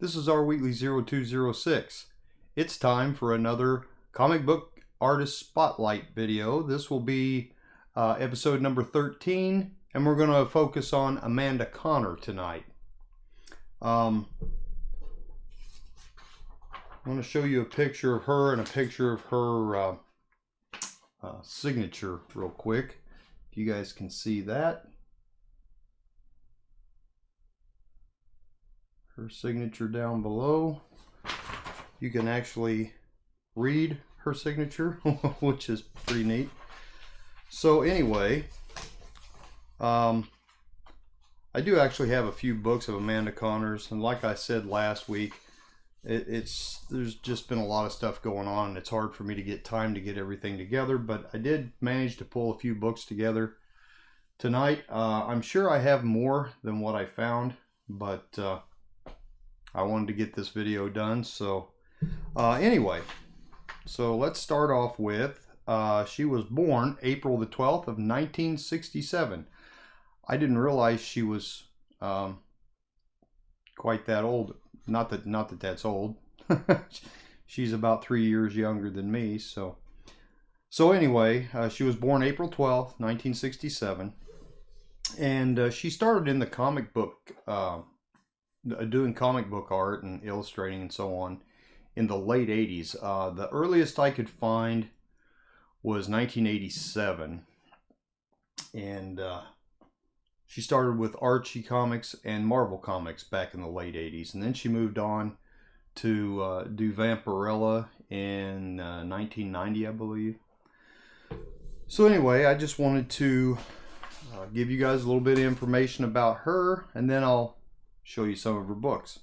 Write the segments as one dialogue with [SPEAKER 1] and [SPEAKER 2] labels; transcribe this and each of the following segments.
[SPEAKER 1] This is our weekly 0206. It's time for another comic book artist spotlight video. This will be episode number 13, and we're going to focus on Amanda Conner tonight. I'm going to show you a picture of her and a picture of her signature real quick. If you guys can see that. Her signature down below. You can actually read her signature, which is pretty neat. So anyway, I do actually have a few books of Amanda Conner's, and like I said last week, there's just been a lot of stuff going on, and it's hard for me to get time to get everything together, but I did manage to pull a few books together tonight. I'm sure I have more than what I found, but I wanted to get this video done. So anyway, so let's start off with she was born April the 12th of 1967. I didn't realize she was quite that old. Not that that's old. She's about 3 years younger than me. So anyway, she was born April 12th, 1967, and she started in the comic book, doing comic book art and illustrating and so on in the late 80s. The earliest I could find was 1987, and she started with Archie Comics and Marvel Comics back in the late 80s, and then she moved on to do Vampirella in 1990, I believe. So anyway, I just wanted to give you guys a little bit of information about her, and then I'll show you some of her books.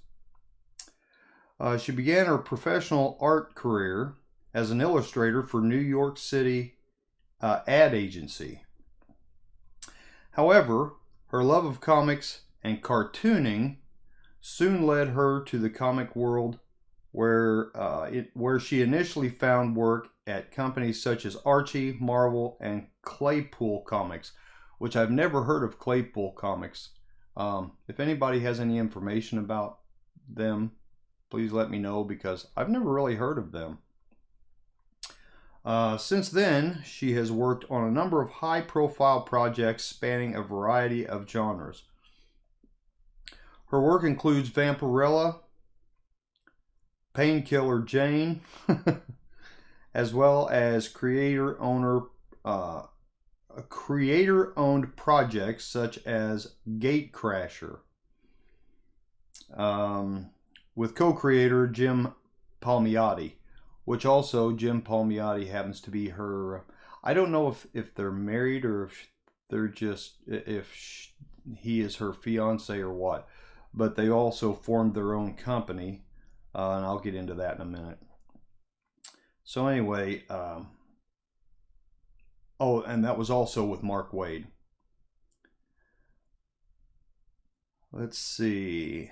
[SPEAKER 1] She began her professional art career as an illustrator for New York City ad agency. However, her love of comics and cartooning soon led her to the comic world, where she initially found work at companies such as Archie, Marvel, and Claypool Comics, which I've never heard of. Claypool Comics. If anybody has any information about them, please let me know, because I've never really heard of them. Since then, she has worked on a number of high-profile projects spanning a variety of genres. Her work includes Vampirella, Painkiller Jane, as well as creator-owned projects such as Gatecrasher, with co-creator Jim Palmiotti, which also Jim Palmiotti happens to be her. I don't know if they're married or if they're just, he is her fiance or what, but they also formed their own company, and I'll get into that in a minute. So anyway, oh, and that was also with Mark Waid. Let's see.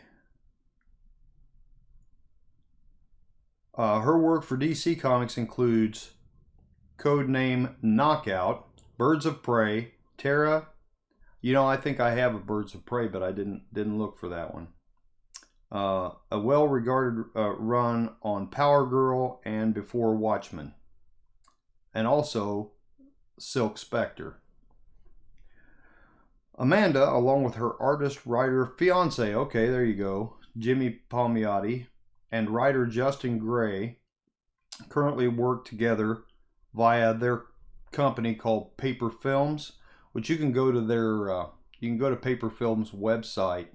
[SPEAKER 1] Her work for DC Comics includes Codename Knockout, Birds of Prey, Terra. You know, I think I have a Birds of Prey, but I didn't look for that one. A well-regarded run on Power Girl and Before Watchmen, and also Silk Spectre. Amanda, along with her artist, writer, fiance, okay, there you go, Jimmy Palmiotti, and writer Justin Gray, currently work together via their company called Paper Films, which you can go to their Paper Films website.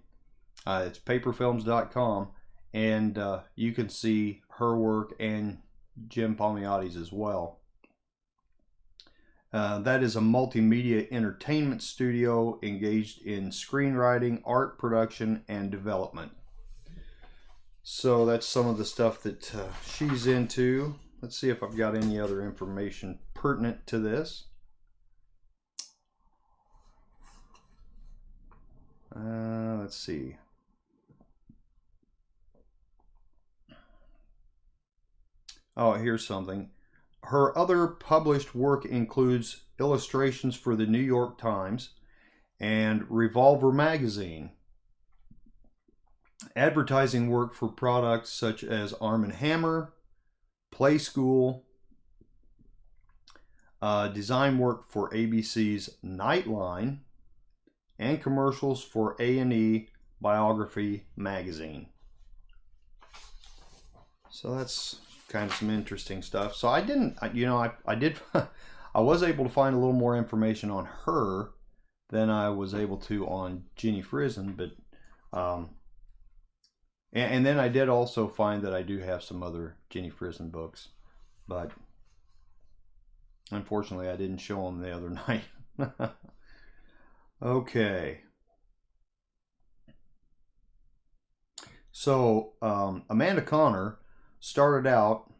[SPEAKER 1] It's paperfilms.com, and you can see her work and Jim Palmiotti's as well. That is a multimedia entertainment studio engaged in screenwriting, art production, and development. So that's some of the stuff that she's into. Let's see if I've got any other information pertinent to this. Let's see. Oh, here's something. Her other published work includes illustrations for the New York Times and Revolver magazine, advertising work for products such as Arm & Hammer, Play School, design work for ABC's Nightline, and commercials for A&E Biography magazine. So that's kind of some interesting stuff. So I didn't, you know, I did, I was able to find a little more information on her than I was able to on Ginny Frizen, but and then I did also find that I do have some other Ginny Frizen books, but unfortunately I didn't show them the other night. Okay. So Amanda Conner started out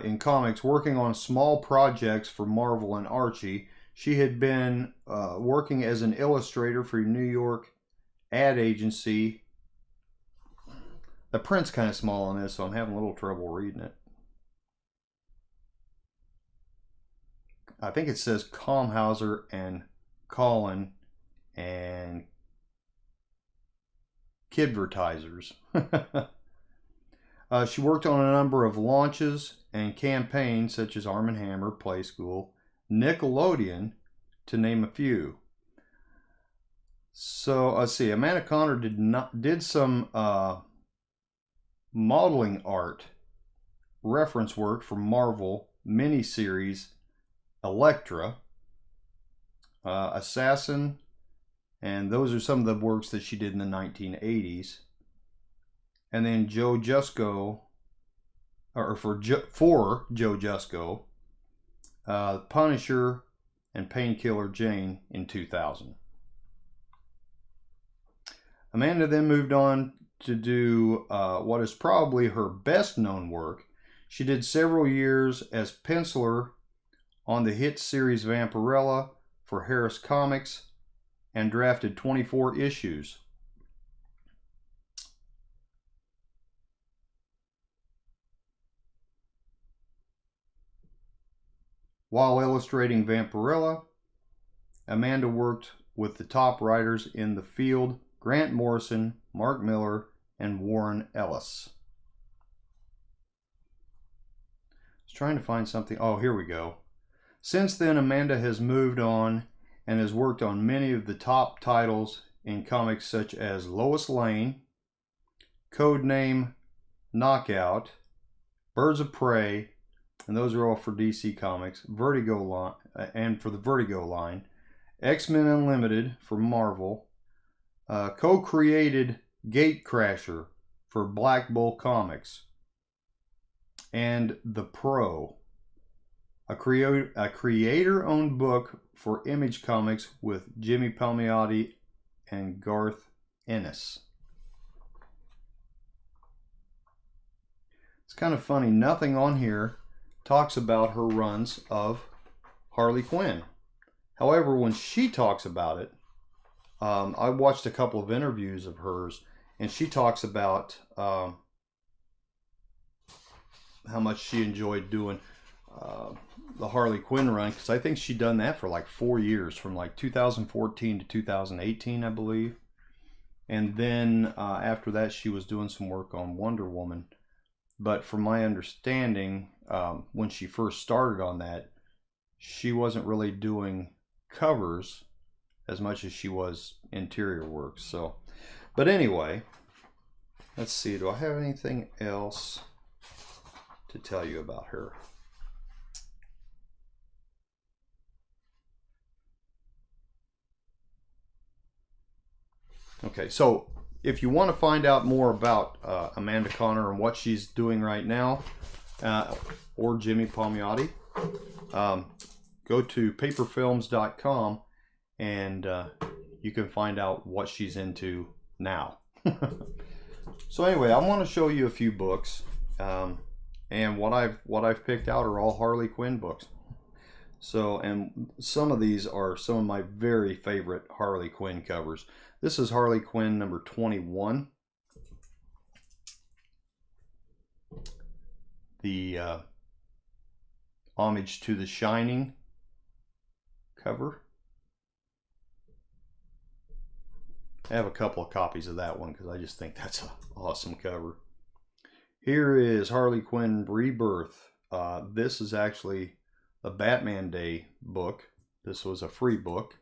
[SPEAKER 1] in comics working on small projects for Marvel and Archie. She had been working as an illustrator for a New York ad agency. The print's kind of small on this, so I'm having a little trouble reading it. I think it says Comhauser and Colin and Kidvertisers. She worked on a number of launches and campaigns such as Arm & Hammer, Play School, Nickelodeon, to name a few. So let's see. Amanda Conner did some modeling art reference work for Marvel miniseries Elektra, Assassin, and those are some of the works that she did in the 1980s. And then Joe Jusko, or for Joe Jusko, Punisher and Painkiller Jane in 2000. Amanda then moved on to do what is probably her best known work. She did several years as penciler on the hit series Vampirella for Harris Comics and drafted 24 issues. While illustrating Vampirella, Amanda worked with the top writers in the field: Grant Morrison, Mark Miller, and Warren Ellis. I was trying to find something. Oh, here we go. Since then, Amanda has moved on and has worked on many of the top titles in comics such as Lois Lane, Codename Knockout, Birds of Prey, and those are all for DC Comics, Vertigo line, and for the Vertigo line, X-Men Unlimited for Marvel, co-created Gatecrasher for Black Bull Comics, and The Pro, a creator-owned book for Image Comics with Jimmy Palmiotti and Garth Ennis. It's kind of funny, nothing on here talks about her runs of Harley Quinn. However, when she talks about it, I watched a couple of interviews of hers, and she talks about how much she enjoyed doing the Harley Quinn run, because I think she'd done that for like 4 years, from like 2014 to 2018, I believe. And then after that, she was doing some work on Wonder Woman. But from my understanding, when she first started on that, she wasn't really doing covers as much as she was interior work. So, but anyway, let's see. Do I have anything else to tell you about her? Okay, so if you want to find out more about Amanda Conner and what she's doing right now, or Jimmy Palmiotti, go to paperfilms.com and you can find out what she's into now. So anyway, I want to show you a few books, and what I've picked out are all Harley Quinn books. So, and some of these are some of my very favorite Harley Quinn covers. This is Harley Quinn number 21. The homage to The Shining cover. I have a couple of copies of that one because I just think that's an awesome cover. Here is Harley Quinn Rebirth. This is actually a Batman Day book. This was a free book.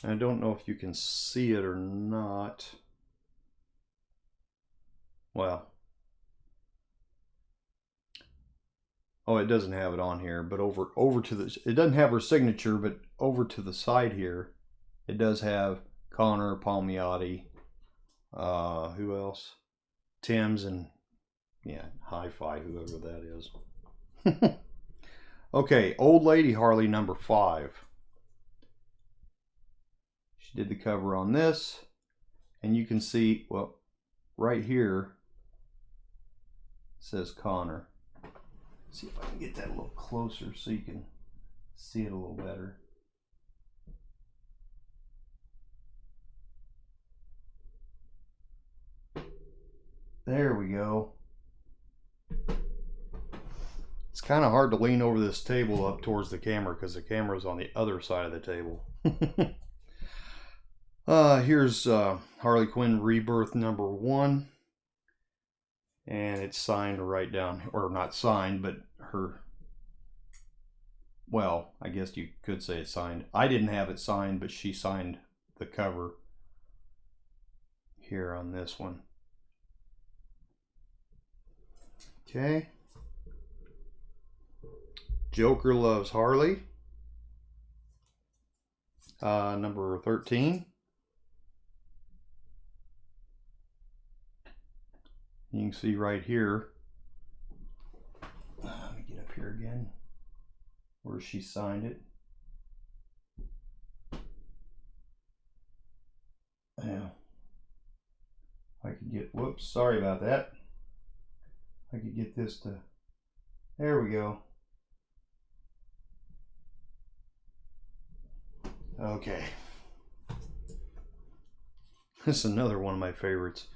[SPEAKER 1] And I don't know if you can see it or not. Well, oh, it doesn't have it on here, but over to the, it doesn't have her signature, but over to the side here, it does have Connor, Palmiotti, who else? Timms, and yeah, Hi-Fi, whoever that is. Okay, Old Lady Harley number 5. She did the cover on this, and you can see, well, right here it says Connor. Let's see if I can get that a little closer so you can see it a little better. There we go. It's kind of hard to lean over this table up towards the camera because the camera's on the other side of the table. Here's Harley Quinn Rebirth number 1. And it's signed right down, or not signed, but her, well, I guess you could say it's signed. I didn't have it signed, but she signed the cover here on this one. Okay. Joker Loves Harley, number 13. You can see right here, let me get up here again, where she signed it. Yeah, I could get, whoops, sorry about that. I could get this to, there we go. Okay. This is another one of my favorites.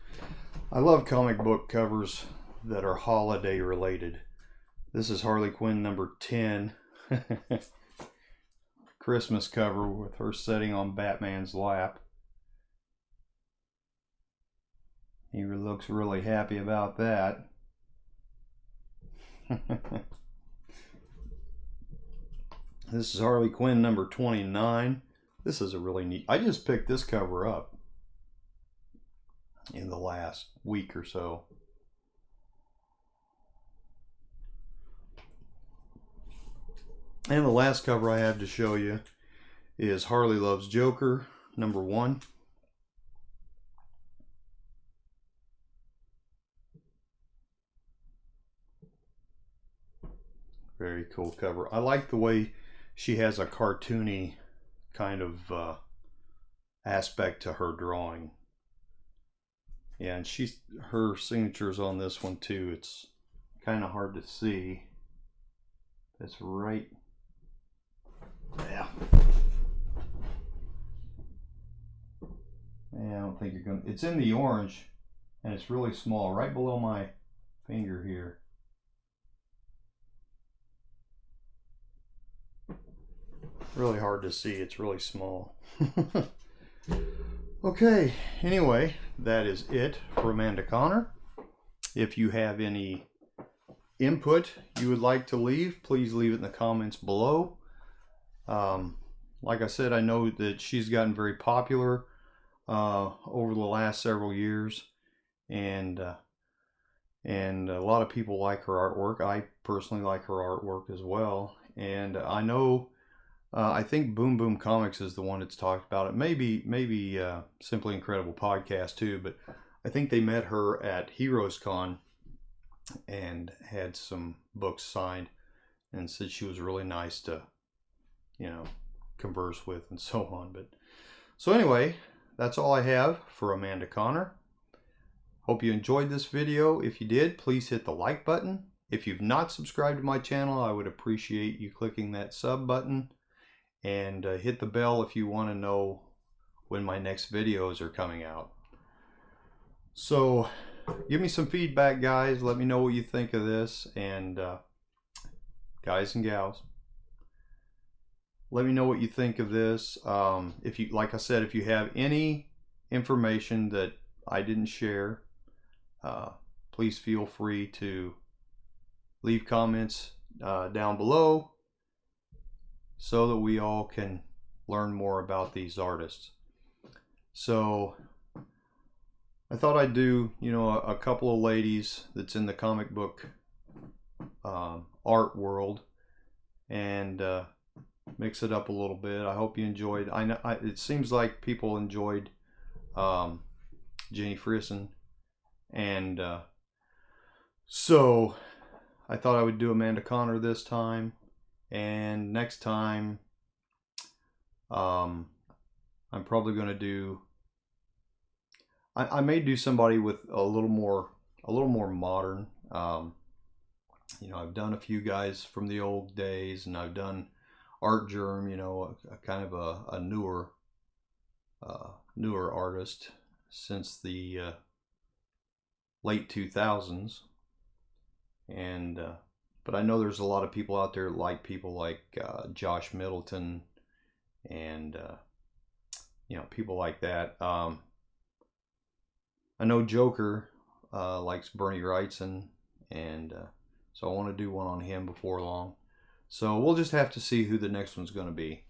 [SPEAKER 1] I love comic book covers that are holiday related. This is Harley Quinn number 10. Christmas cover with her sitting on Batman's lap. He looks really happy about that. This is Harley Quinn number 29. This is a really neat, I just picked this cover up in the last week or so. And the last cover I have to show you is Harley Loves Joker number 1. Very cool cover. I like the way she has a cartoony kind of aspect to her drawing. Yeah, and her signature's on this one too. It's kind of hard to see. That's right. Yeah. Yeah, I don't think you're gonna. It's in the orange, and it's really small, right below my finger here. Really hard to see. It's really small. Okay, anyway, that is it for Amanda Connor. If you have any input you would like to leave, please leave it in the comments below. Like I said, I know that she's gotten very popular over the last several years, and a lot of people like her artwork. I personally like her artwork as well, and I know I think Boom Boom Comics is the one that's talked about it. Maybe Simply Incredible Podcast too, but I think they met her at Heroes Con and had some books signed and said she was really nice to, you know, converse with and so on. But so anyway, that's all I have for Amanda Connor. Hope you enjoyed this video. If you did, please hit the like button. If you've not subscribed to my channel, I would appreciate you clicking that sub button. And hit the bell if you want to know when my next videos are coming out. So give me some feedback, guys. Let me know what you think of this. And guys and gals, Let me know what you think of this. If you, like I said, if you have any information that I didn't share, please feel free to leave comments down below so that we all can learn more about these artists. So I thought I'd do, you know, a couple of ladies that's in the comic book art world, and mix it up a little bit. I hope you enjoyed. I know it seems like people enjoyed Jenny Frison, and so I thought I would do Amanda Conner this time, and next time I'm probably going to do. I may do somebody with a little more modern. You know, I've done a few guys from the old days, and I've done Artgerm, you know, a kind of a newer artist since the late 2000s, and but I know there's a lot of people out there like people like Josh Middleton, and you know, people like that. I know Joker likes Bernie Wrightson, and so I want to do one on him before long. So we'll just have to see who the next one's going to be.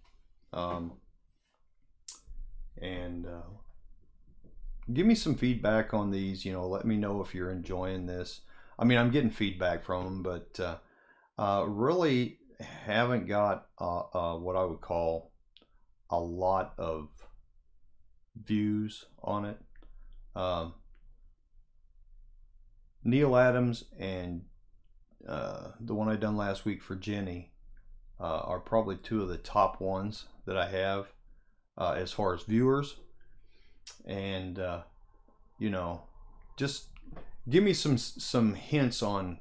[SPEAKER 1] And give me some feedback on these. You know, let me know if you're enjoying this. I mean, I'm getting feedback from them, but really haven't got what I would call a lot of views on it. Neal Adams and the one I done last week for Jenny are probably two of the top ones that I have as far as viewers. And you know, just give me some hints on,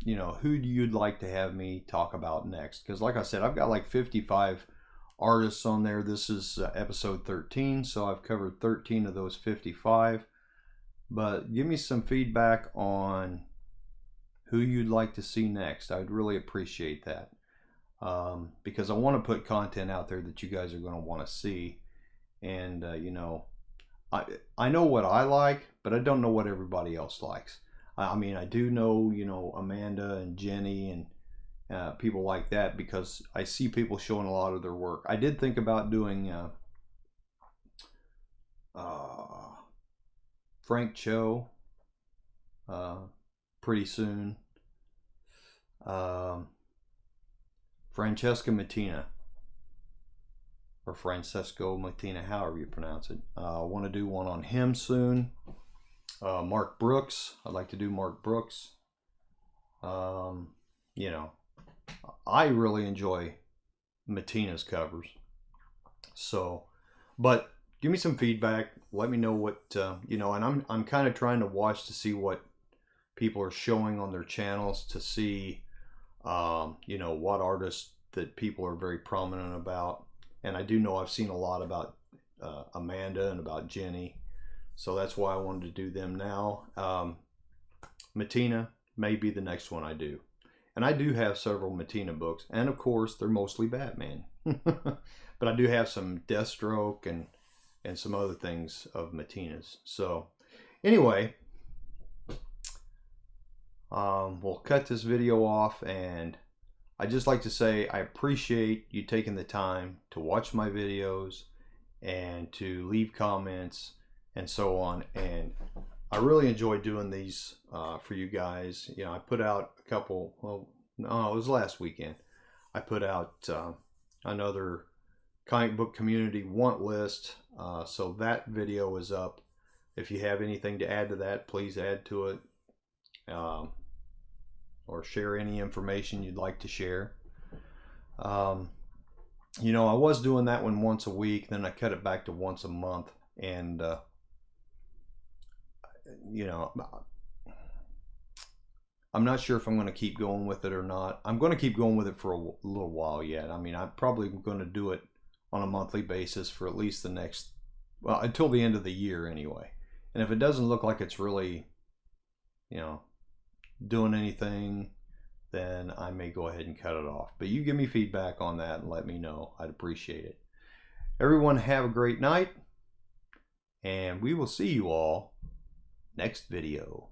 [SPEAKER 1] you know, who you'd like to have me talk about next, because like I said, I've got like 55 artists on there. This is episode 13, so I've covered 13 of those 55. But give me some feedback on who you'd like to see next. I'd really appreciate that, because I want to put content out there that you guys are going to want to see. And you know, I know what I like, but I don't know what everybody else likes. I mean, I do know, you know, Amanda and Jenny and people like that, because I see people showing a lot of their work. I did think about doing Frank Cho pretty soon. Francesca Mattina, or Francesco Mattina, however you pronounce it. I want to do one on him soon. Mark Brooks, I'd like to do Mark Brooks. You know, I really enjoy Mattina's covers. So, but give me some feedback. Let me know what you know, and I'm kind of trying to watch to see what people are showing on their channels, to see you know, what artists that people are very prominent about. And I do know I've seen a lot about Amanda and about Jenny, so that's why I wanted to do them now. Mattina may be the next one I do, and I do have several Mattina books, and of course they're mostly Batman. But I do have some Deathstroke and some other things of Mattina's. So anyway, we'll cut this video off, and I just like to say I appreciate you taking the time to watch my videos and to leave comments and so on. And I really enjoy doing these for you guys. You know, I put out a couple, well, no, it was last weekend. I put out another comic book community want list. So that video is up. If you have anything to add to that, please add to it. Or share any information you'd like to share. You know, I was doing that one once a week, then I cut it back to once a month, and you know, I'm not sure if I'm going to keep going with it or not. I'm going to keep going with it for a little while yet. I mean, I'm probably going to do it on a monthly basis for at least the next, well, until the end of the year anyway. And if it doesn't look like it's really, you know, doing anything, then I may go ahead and cut it off. But you give me feedback on that and let me know. I'd appreciate it. Everyone have a great night, and we will see you all next video.